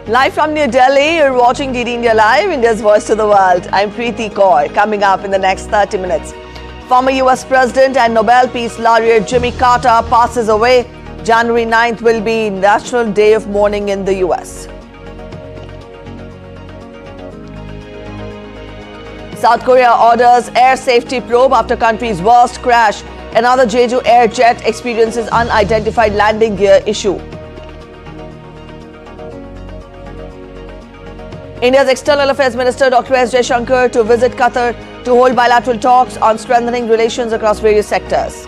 Live from New Delhi, you're watching DD India Live, India's voice to the world. I'm Preeti Kaur. Coming up in the next 30 minutes. Former US President and Nobel Peace Laureate Jimmy Carter passes away. January 9th will be National Day of Mourning in the US. South Korea orders air safety probe after country's worst crash. Another Jeju air jet experiences unidentified landing gear issue. India's External Affairs Minister Dr. S. Jaishankar to visit Qatar to hold bilateral talks on strengthening relations across various sectors.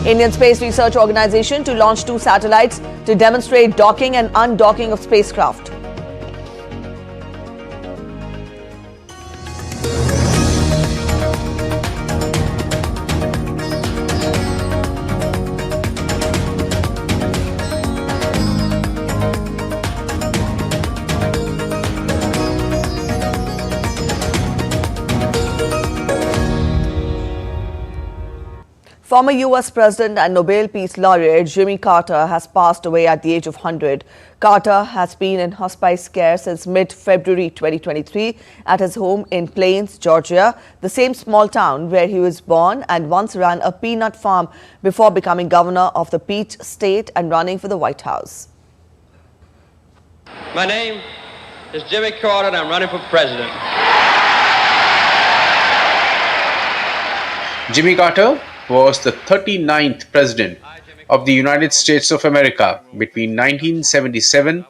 Indian Space Research Organization to launch 2 satellites to demonstrate docking and undocking of spacecraft. Former US President and Nobel Peace Laureate Jimmy Carter has passed away at the age of 100. Carter has been in hospice care since mid-February 2023 at his home in Plains, Georgia, the same small town where he was born and once ran a peanut farm before becoming governor of the Peach State and running for the White House. My name is Jimmy Carter and I'm running for president. Jimmy Carter was the 39th President of the United States of America between 1977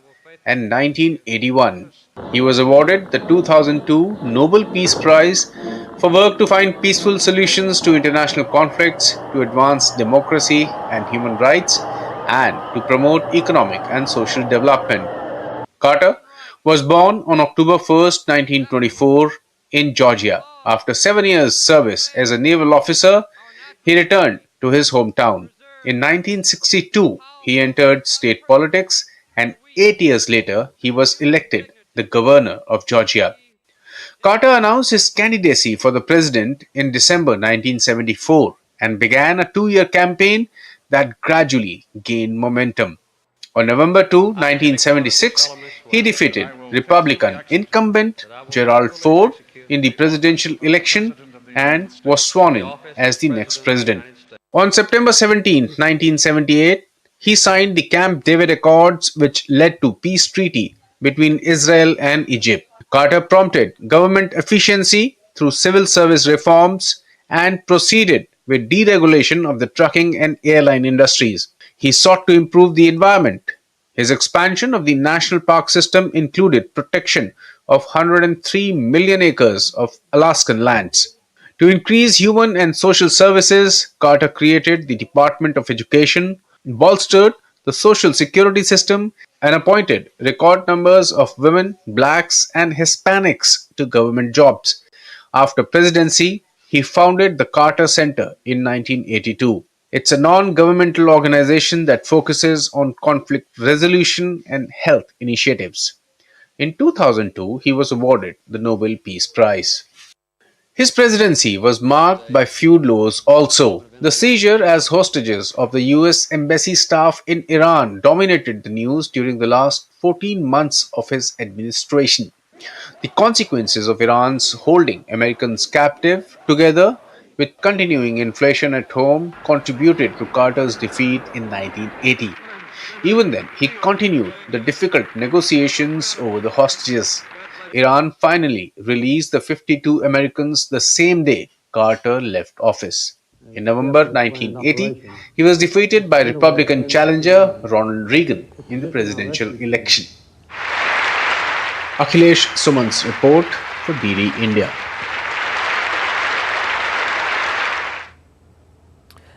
and 1981. He was awarded the 2002 Nobel Peace Prize for work to find peaceful solutions to international conflicts, to advance democracy and human rights, and to promote economic and social development. Carter was born on October 1st, 1924 in Georgia. After 7 years' service as a naval officer, he returned to his hometown. In 1962, he entered state politics and 8 years later, he was elected the governor of Georgia. Carter announced his candidacy for the president in December 1974 and began a 2-year campaign that gradually gained momentum. On November 2, 1976, he defeated Republican incumbent Gerald Ford in the presidential election and was sworn in as the next president. On September 17, 1978, he signed the Camp David Accords, which led to peace treaty between Israel and Egypt. Carter prompted government efficiency through civil service reforms and proceeded with deregulation of the trucking and airline industries. He sought to improve the environment. His expansion of the national park system included protection of 103 million acres of Alaskan lands. To increase human and social services, Carter created the Department of Education, bolstered the social security system, and appointed record numbers of women, blacks, and Hispanics to government jobs. After presidency, he founded the Carter Center in 1982. It's a non-governmental organization that focuses on conflict resolution and health initiatives. In 2002, he was awarded the Nobel Peace Prize. His presidency was marked by feud lows also. The seizure as hostages of the US embassy staff in Iran dominated the news during the last 14 months of his administration. The consequences of Iran's holding Americans captive, together with continuing inflation at home, contributed to Carter's defeat in 1980. Even then, he continued the difficult negotiations over the hostages. Iran finally released the 52 Americans the same day Carter left office. In November 1980, he was defeated by Republican challenger Ronald Reagan in the presidential election. Akhilesh Suman's report for DD India.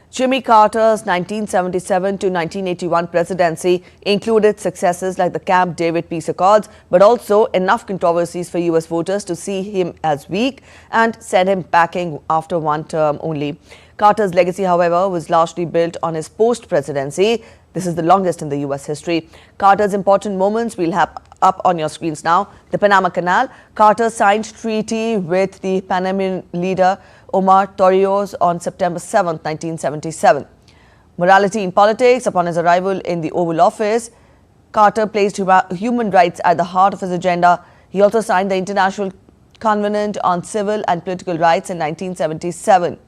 Jimmy Carter's 1977 to 1981 presidency included successes like the Camp David Peace Accords, but also enough controversies for US voters to see him as weak and send him packing after one term only. Carter's legacy, however, was largely built on his post-presidency. This is the longest in the US history. Carter's important moments we'll have up on your screens now. The Panama Canal. Carter signed treaty with the Panamanian leader Omar Torrijos on September 7, 1977. Morality in politics. Upon his arrival in the Oval Office, Carter placed human rights at the heart of his agenda. He also signed the International Covenant on Civil and Political Rights in 1977.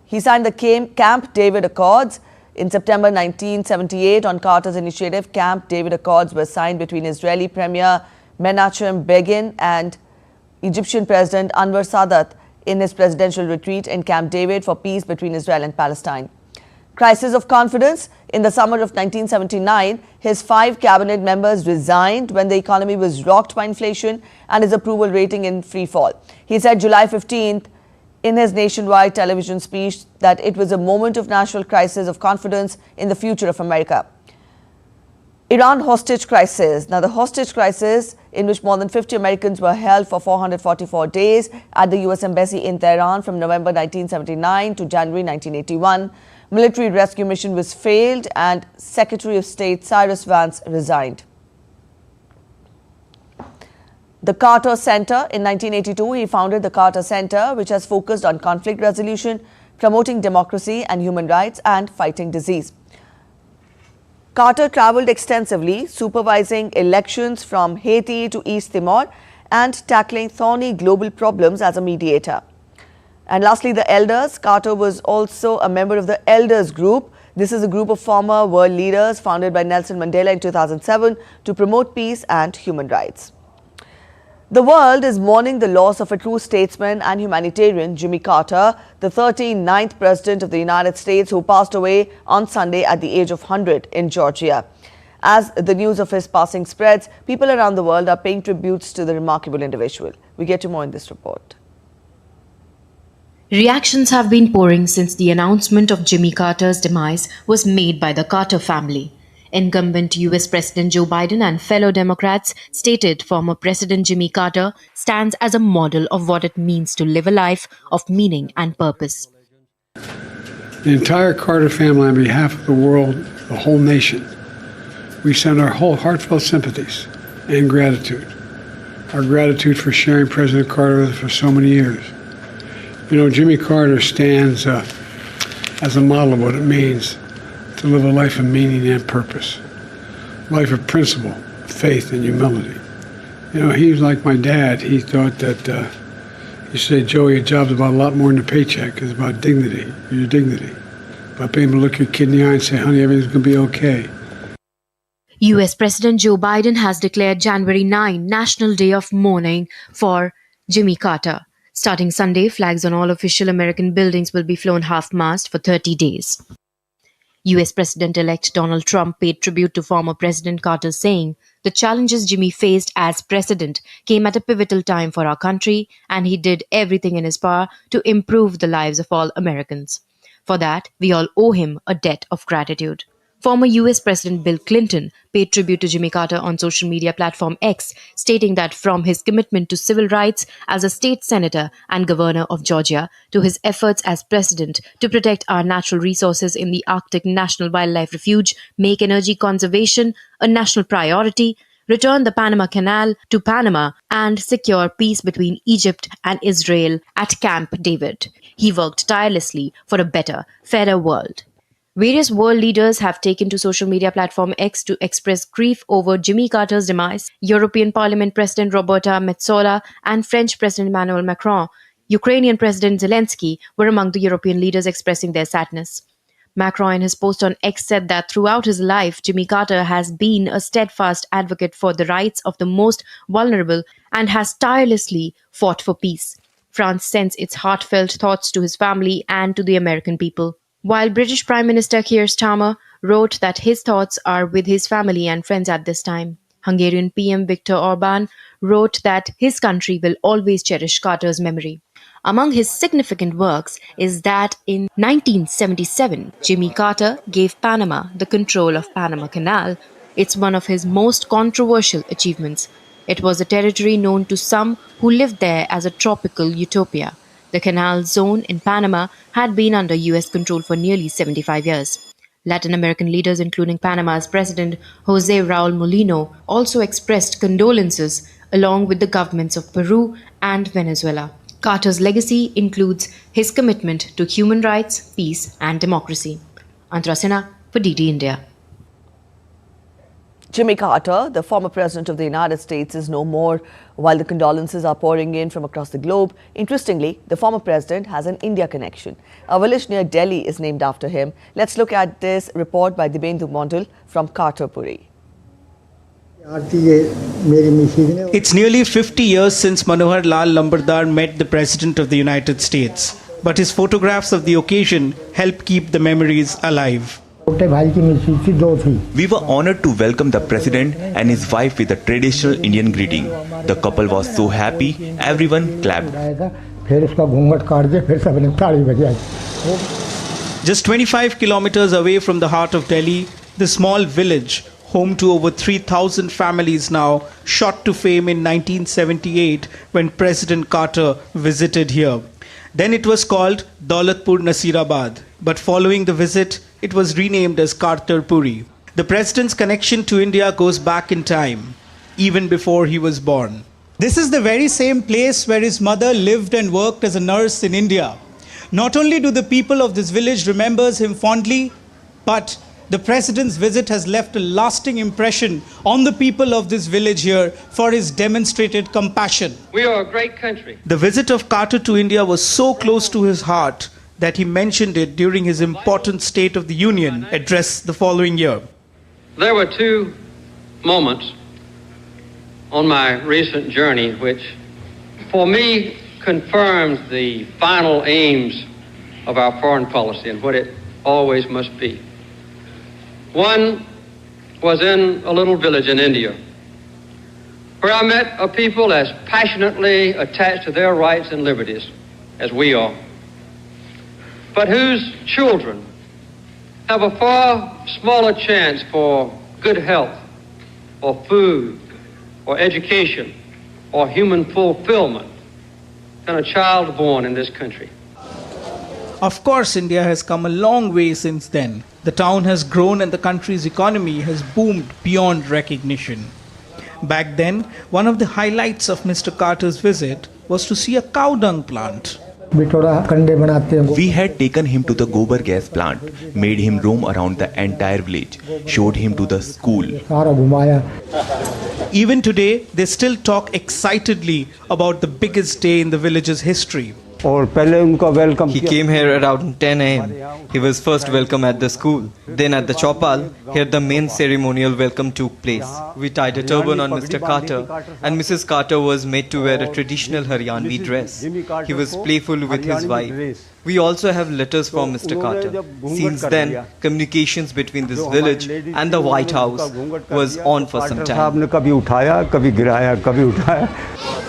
He signed the Camp David Accords in September 1978. On Carter's initiative, Camp David Accords were signed between Israeli Premier Menachem Begin and Egyptian President Anwar Sadat in his presidential retreat in Camp David for peace between Israel and Palestine. Crisis of confidence. In the summer of 1979, his 5 cabinet members resigned when the economy was rocked by inflation and his approval rating in free fall. He said July 15th in his nationwide television speech that it was a moment of national crisis of confidence in the future of America. Iran hostage crisis. Now, the hostage crisis in which more than 50 Americans were held for 444 days at the U.S. Embassy in Tehran from November 1979 to January 1981. Military rescue mission was failed and Secretary of State Cyrus Vance resigned. The Carter Center. In 1982, he founded the Carter Center, which has focused on conflict resolution, promoting democracy and human rights, and fighting disease. Carter traveled extensively, supervising elections from Haiti to East Timor and tackling thorny global problems as a mediator. And lastly, the Elders. Carter was also a member of the Elders Group. This is a group of former world leaders founded by Nelson Mandela in 2007 to promote peace and human rights. The world is mourning the loss of a true statesman and humanitarian, Jimmy Carter, the 39th President of the United States, who passed away on Sunday at the age of 100 in Georgia. As the news of his passing spreads, people around the world are paying tributes to the remarkable individual. We get to more in this report. Reactions have been pouring since the announcement of Jimmy Carter's demise was made by the Carter family. Incumbent US President Joe Biden and fellow Democrats stated former President Jimmy Carter stands as a model of what it means to live a life of meaning and purpose. The entire Carter family, on behalf of the world, the whole nation, we send our whole heartfelt sympathies and gratitude. Our gratitude for sharing President Carter with us for so many years. You know, Jimmy Carter stands as a model of what it means to live a life of meaning and purpose, life of principle, faith, and humility. You know, he was like my dad. He thought that, he said, Joey, your job's about a lot more than a paycheck. It's about dignity, your dignity. About being able to look your kid in the eye and say, honey, everything's going to be okay. US President Joe Biden has declared January 9 National Day of Mourning for Jimmy Carter. Starting Sunday, flags on all official American buildings will be flown half-mast for 30 days. US President-elect Donald Trump paid tribute to former President Carter, saying, "The challenges Jimmy faced as president came at a pivotal time for our country, and he did everything in his power to improve the lives of all Americans. For that, we all owe him a debt of gratitude." Former US President Bill Clinton paid tribute to Jimmy Carter on social media platform X, stating that from his commitment to civil rights as a state senator and governor of Georgia to his efforts as president to protect our natural resources in the Arctic National Wildlife Refuge, make energy conservation a national priority, return the Panama Canal to Panama, and secure peace between Egypt and Israel at Camp David. He worked tirelessly for a better, fairer world. Various world leaders have taken to social media platform X to express grief over Jimmy Carter's demise. European Parliament President Roberta Metsola and French President Emmanuel Macron, Ukrainian President Zelensky were among the European leaders expressing their sadness. Macron, in his post on X, said that throughout his life, Jimmy Carter has been a steadfast advocate for the rights of the most vulnerable and has tirelessly fought for peace. France sends its heartfelt thoughts to his family and to the American people. While British Prime Minister Keir Starmer wrote that his thoughts are with his family and friends at this time. Hungarian PM Viktor Orban wrote that his country will always cherish Carter's memory. Among his significant works is that in 1977, Jimmy Carter gave Panama the control of Panama Canal. It's one of his most controversial achievements. It was a territory known to some who lived there as a tropical utopia. The canal zone in Panama had been under US control for nearly 75 years. Latin American leaders, including Panama's President José Raúl Mulino, also expressed condolences along with the governments of Peru and Venezuela. Carter's legacy includes his commitment to human rights, peace, and democracy. Antara Sinha for DD India. Jimmy Carter, the former president of the United States, is no more. While the condolences are pouring in from across the globe, interestingly, the former president has an India connection. A village near Delhi is named after him. Let's look at this report by Dibyendu Mondal from Kartarpuri. It's nearly 50 years since Manohar Lal Lambardar met the President of the United States. But his photographs of the occasion help keep the memories alive. We were honored to welcome the President and his wife with a traditional Indian greeting. The couple was so happy, everyone clapped. Just 25 kilometers away from the heart of Delhi, the small village, home to over 3,000 families now, shot to fame in 1978 when President Carter visited here. Then it was called Daulatpur Nasirabad, but following the visit, it was renamed as Kartarpuri. The President's connection to India goes back in time, even before he was born. This is the very same place where his mother lived and worked as a nurse in India. Not only do the people of this village remember him fondly, but the President's visit has left a lasting impression on the people of this village here for his demonstrated compassion. We are a great country. The visit of Carter to India was so close to his heart that he mentioned it during his important State of the Union address the following year. There were two moments on my recent journey which, for me, confirmed the final aims of our foreign policy and what it always must be. One was in a little village in India, where I met a people as passionately attached to their rights and liberties as we are, but whose children have a far smaller chance for good health, or food, or education, or human fulfillment than a child born in this country. Of course, India has come a long way since then. The town has grown and the country's economy has boomed beyond recognition. Back then, one of the highlights of Mr. Carter's visit was to see a cow dung plant. We had taken him to the Gobar gas plant, made him roam around the entire village, showed him to the school. Even today, they still talk excitedly about the biggest day in the village's history. He came here around 10 a.m. He was first welcome at the school. Then at the Chopal, here the main ceremonial welcome took place. We tied a turban on Mr. Carter, and Mrs. Carter was made to wear a traditional Haryanvi dress. He was playful with his wife. We also have letters from Mr. Carter. Since then, communications between this village and the White House was on for some time.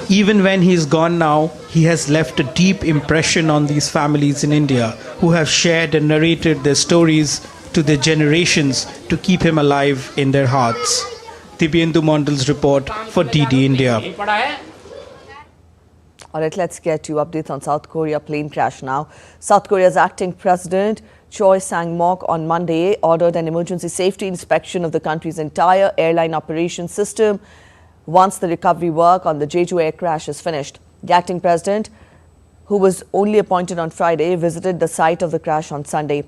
Even when he's gone now, he has left a deep impression on these families in India who have shared and narrated their stories to their generations to keep him alive in their hearts. Dibyendu Mondal's report for DD India. All right, let's get to updates on South Korea plane crash now. South Korea's acting president, Choi Sang-mok, on Monday ordered an emergency safety inspection of the country's entire airline operations system once the recovery work on the Jeju air crash is finished. The acting president, who was only appointed on Friday, visited the site of the crash on Sunday.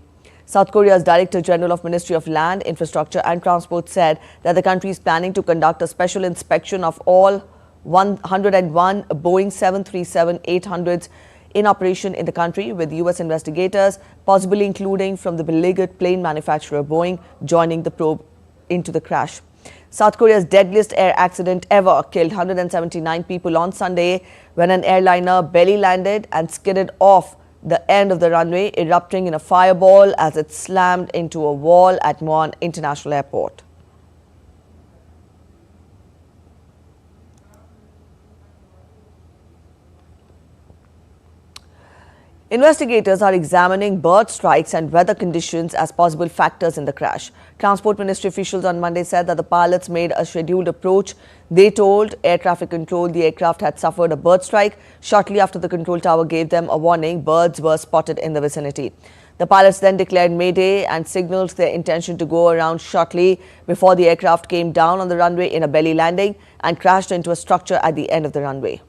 South Korea's Director General of Ministry of Land, Infrastructure and Transport said that the country is planning to conduct a special inspection of all 101 Boeing 737-800s in operation in the country, with U.S. investigators, possibly including from the beleaguered plane manufacturer Boeing, joining the probe into the crash. South Korea's deadliest air accident ever killed 179 people on Sunday when an airliner belly landed and skidded off the end of the runway, erupting in a fireball as it slammed into a wall at Muan International Airport. Investigators are examining bird strikes and weather conditions as possible factors in the crash. Transport Ministry officials on Monday said that the pilots made a scheduled approach. They told air traffic control the aircraft had suffered a bird strike. Shortly after the control tower gave them a warning, birds were spotted in the vicinity. The pilots then declared Mayday and signaled their intention to go around shortly before the aircraft came down on the runway in a belly landing and crashed into a structure at the end of the runway.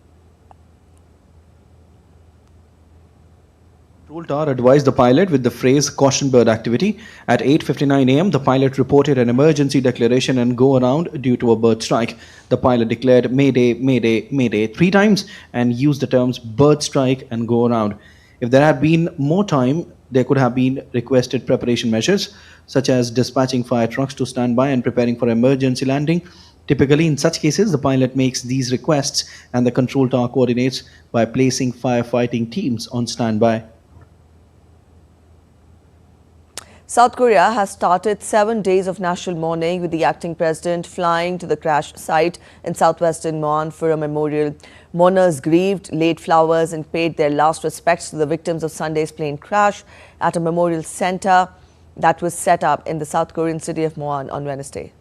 Control tower advised the pilot with the phrase caution bird activity. At 8:59 a.m., the pilot reported an emergency declaration and go around due to a bird strike. The pilot declared Mayday, Mayday, Mayday 3 times and used the terms bird strike and go around. If there had been more time, there could have been requested preparation measures such as dispatching fire trucks to stand by and preparing for emergency landing. Typically, in such cases, the pilot makes these requests and the control tower coordinates by placing firefighting teams on standby. South Korea has started 7 days of national mourning, with the acting president flying to the crash site in southwestern Muan for a memorial. Mourners grieved, laid flowers and paid their last respects to the victims of Sunday's plane crash at a memorial center that was set up in the South Korean city of Muan on Wednesday.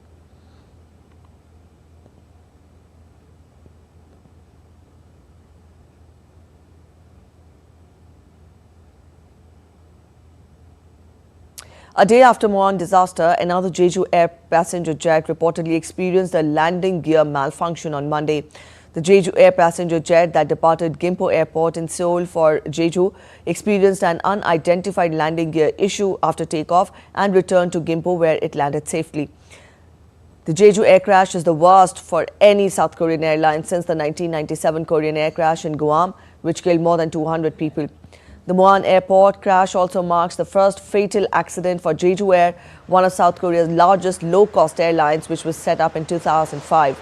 A day after Muan disaster, another Jeju Air passenger jet reportedly experienced a landing gear malfunction on Monday. The Jeju Air passenger jet that departed Gimpo Airport in Seoul for Jeju experienced an unidentified landing gear issue after takeoff and returned to Gimpo, where it landed safely. The Jeju air crash is the worst for any South Korean airline since the 1997 Korean air crash in Guam, which killed more than 200 people. The Muan airport crash also marks the first fatal accident for Jeju Air, one of South Korea's largest low-cost airlines, which was set up in 2005.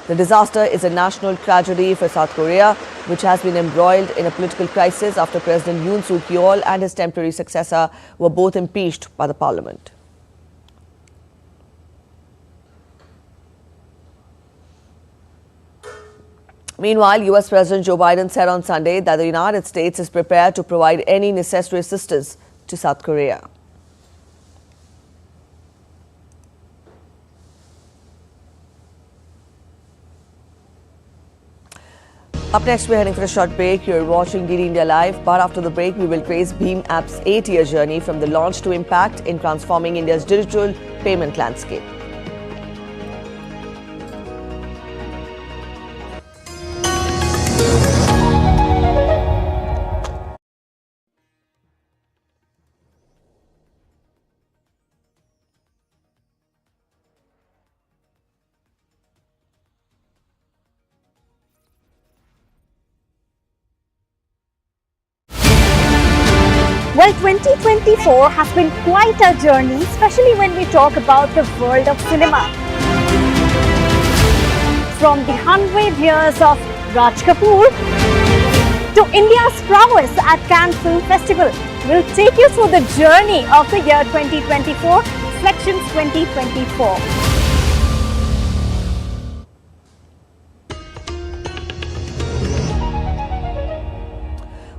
The disaster is a national tragedy for South Korea, which has been embroiled in a political crisis after President Yoon Suk-yeol and his temporary successor were both impeached by the parliament. Meanwhile, US President Joe Biden said on Sunday that the United States is prepared to provide any necessary assistance to South Korea. Up next, we're heading for a short break. You're watching DD India Live, but after the break, we will trace BHIM app's 8-year journey from the launch to impact in transforming India's digital payment landscape. Well, 2024 has been quite a journey, especially when we talk about the world of cinema. From the 100 years of Raj Kapoor to India's prowess at Cannes Film Festival, we'll take you through the journey of the year 2024, Selections 2024.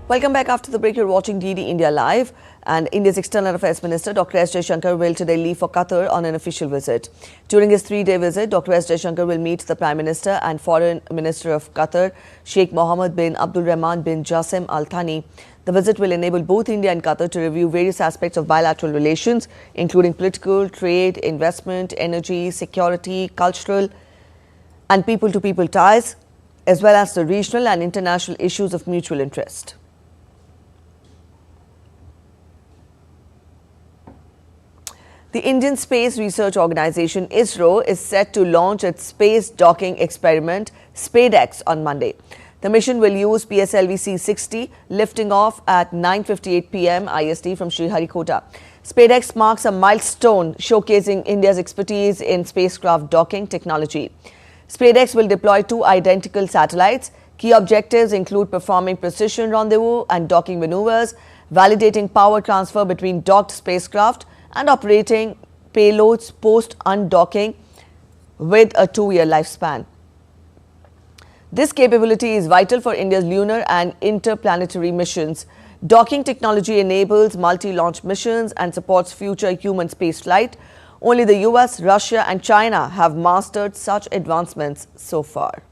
Welcome back. After the break, you're watching DD India Live, and India's External Affairs Minister Dr. S. Jaishankar will today leave for Qatar on an official visit. During his 3-day visit, Dr. S. Jaishankar will meet the Prime Minister and Foreign Minister of Qatar, Sheikh Mohammed bin Abdul Rahman bin Jassim Al Thani. The visit will enable both India and Qatar to review various aspects of bilateral relations, including political, trade, investment, energy, security, cultural and people-to-people ties, as well as the regional and international issues of mutual interest. The Indian Space Research Organisation ISRO is set to launch its space docking experiment Spadex on Monday. The mission will use PSLV C-60, lifting off at 9:58 p.m. IST from Sriharikota. Spadex marks a milestone showcasing India's expertise in spacecraft docking technology. Spadex will deploy 2 identical satellites. Key objectives include performing precision rendezvous and docking maneuvers, validating power transfer between docked spacecraft, and operating payloads post-undocking with a 2-year lifespan. This capability is vital for India's lunar and interplanetary missions. Docking technology enables multi-launch missions and supports future human spaceflight. Only the US, Russia and China have mastered such advancements so far.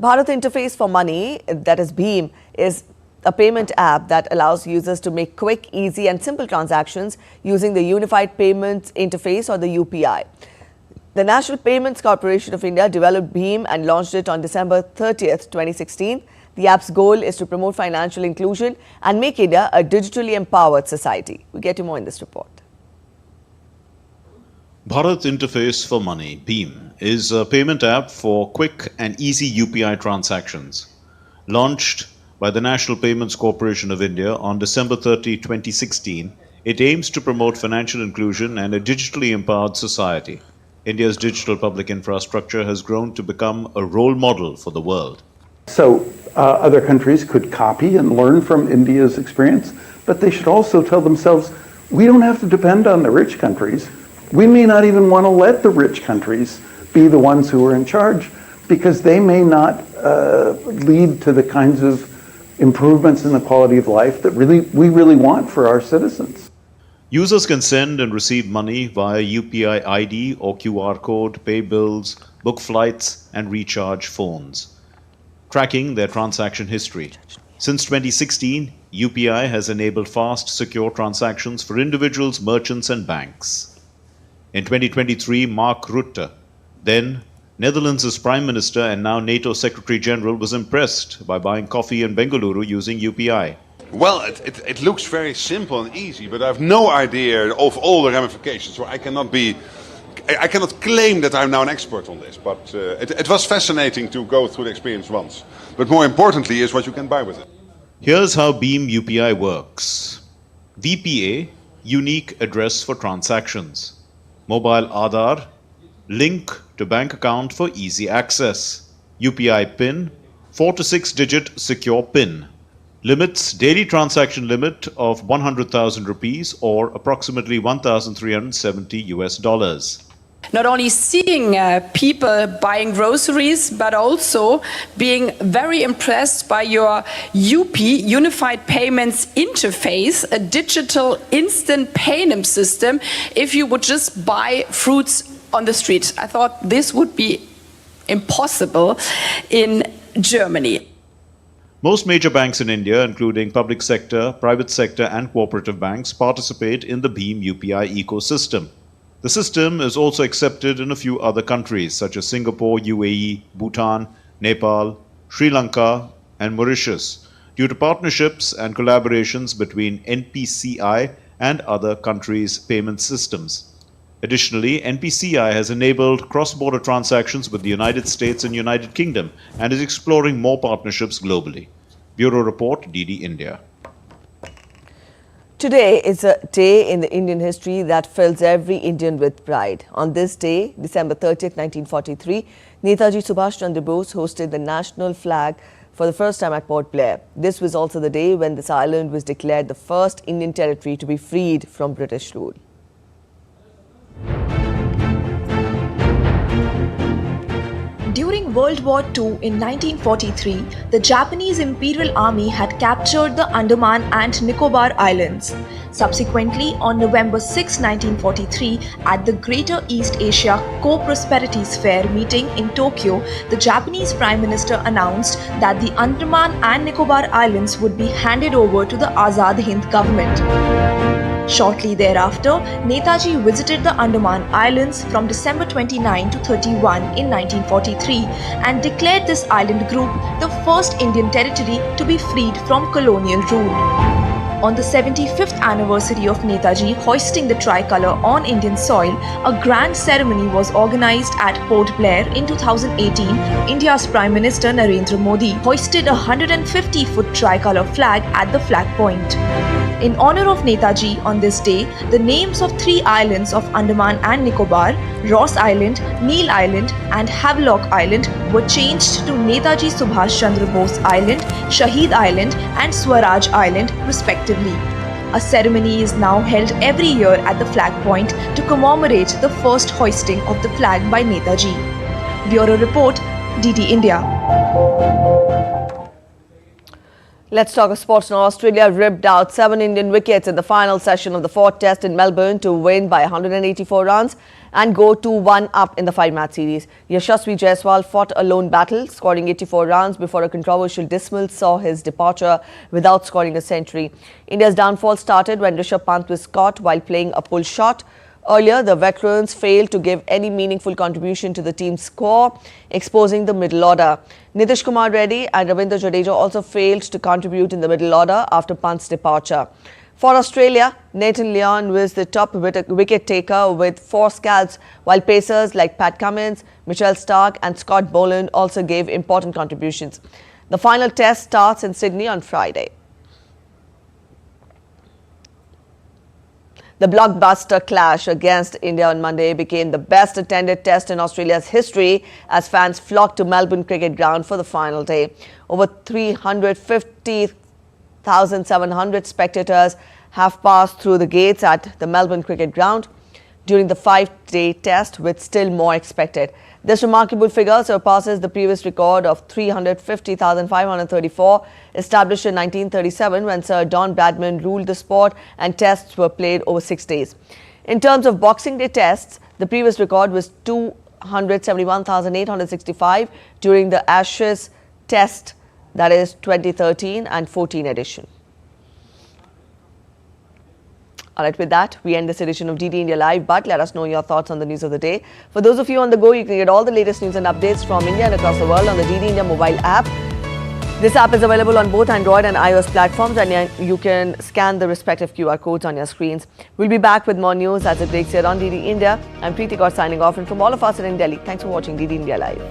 Bharat Interface for Money, that is BHIM, is a payment app that allows users to make quick, easy and simple transactions using the Unified Payments Interface or the UPI. The National Payments Corporation of India developed BHIM and launched it on December 30th, 2016. The app's goal is to promote financial inclusion and make India a digitally empowered society. We get to more in this report. Bharat Interface for Money, BHIM, is a payment app for quick and easy UPI transactions. Launched by the National Payments Corporation of India on December 30, 2016, it aims to promote financial inclusion and a digitally empowered society. India's digital public infrastructure has grown to become a role model for the world. So other countries could copy and learn from India's experience, but they should also tell themselves, we don't have to depend on the rich countries. We may not even want to let the rich countries be the ones who are in charge, because they may not lead to the kinds of improvements in the quality of life that we really want for our citizens. Users can send and receive money via UPI ID or QR code, pay bills, book flights, and recharge phones, tracking their transaction history. Since 2016, UPI has enabled fast, secure transactions for individuals, merchants, and banks. In 2023, Mark Rutte, then Netherlands' Prime Minister and now NATO Secretary General, was impressed by buying coffee in Bengaluru using UPI. Well, it looks very simple and easy, but I have no idea of all the ramifications, so I cannot claim that I'm now an expert on this, but it was fascinating to go through the experience once. But more importantly is what you can buy with it. Here's how BHIM UPI works. VPA, unique address for transactions. Mobile Aadhaar, link to bank account for easy access. UPI PIN, 4 to 6 digit secure PIN. Limits, daily transaction limit of 100,000 rupees or approximately $1,370. Not only seeing people buying groceries, but also being very impressed by your UP, Unified Payments Interface, a digital instant payment system if you would just buy fruits on the street. I thought this would be impossible in Germany. Most major banks in India, including public sector, private sector, and cooperative banks, participate in the BHIM UPI ecosystem. The system is also accepted in a few other countries such as Singapore, UAE, Bhutan, Nepal, Sri Lanka, and Mauritius, due to partnerships and collaborations between NPCI and other countries' payment systems. Additionally, NPCI has enabled cross-border transactions with the United States and United Kingdom and is exploring more partnerships globally. Bureau Report, DD India. Today is a day in the Indian history that fills every Indian with pride. On this day, December 30th, 1943, Netaji Subhash Chandra Bose hosted the national flag for the first time at Port Blair. This was also the day when this island was declared the first Indian territory to be freed from British rule. During World War II in 1943, the Japanese Imperial Army had captured the Andaman and Nicobar Islands. Subsequently, on November 6, 1943, at the Greater East Asia Co-Prosperity Sphere meeting in Tokyo, the Japanese Prime Minister announced that the Andaman and Nicobar Islands would be handed over to the Azad Hind government. Shortly thereafter, Netaji visited the Andaman Islands from December 29 to 31 in 1943 and declared this island group the first Indian territory to be freed from colonial rule. On the 75th anniversary of Netaji hoisting the tricolour on Indian soil, a grand ceremony was organised at Port Blair in 2018. India's Prime Minister Narendra Modi hoisted a 150-foot tricolour flag at the flag point. In honour of Netaji on this day, the names of 3 islands of Andaman and Nicobar, Ross Island, Neil Island and Havelock Island were changed to Netaji Subhash Chandra Bose Island, Shaheed Island and Swaraj Island respectively. A ceremony is now held every year at the flag point to commemorate the first hoisting of the flag by Netaji. Bureau Report, DD India. Let's talk of sports now. Australia ripped out 7 Indian wickets in the final session of the 4th Test in Melbourne to win by 184 runs and go 2-1 up in the 5-match series. Yashasvi Jaiswal fought a lone battle, scoring 84 runs before a controversial dismal saw his departure without scoring a century. India's downfall started when Rishabh Pant was caught while playing a pull shot. Earlier, the veterans failed to give any meaningful contribution to the team's score, exposing the middle order. Nitish Kumar Reddy and Ravindra Jadeja also failed to contribute in the middle order after Pant's departure. For Australia, Nathan Lyon was the top wicket taker with 4 scalps, while pacers like Pat Cummins, Mitchell Starc and Scott Boland also gave important contributions. The final test starts in Sydney on Friday. The blockbuster clash against India on Monday became the best attended test in Australia's history as fans flocked to Melbourne Cricket Ground for the final day. Over 350,700 spectators have passed through the gates at the Melbourne Cricket Ground during the 5-day test, with still more expected. This remarkable figure surpasses the previous record of 350,534 established in 1937 when Sir Don Bradman ruled the sport and tests were played over 6 days. In terms of Boxing Day tests, the previous record was 271,865 during the Ashes Test, that is 2013 and 14 edition. Alright, with that, we end this edition of DD India Live, but let us know your thoughts on the news of the day. For those of you on the go, you can get all the latest news and updates from India and across the world on the DD India mobile app. This app is available on both Android and iOS platforms, and you can scan the respective QR codes on your screens. We'll be back with more news as it breaks here on DD India. I'm Preeti Kaur signing off, and from all of us in Delhi, thanks for watching DD India Live.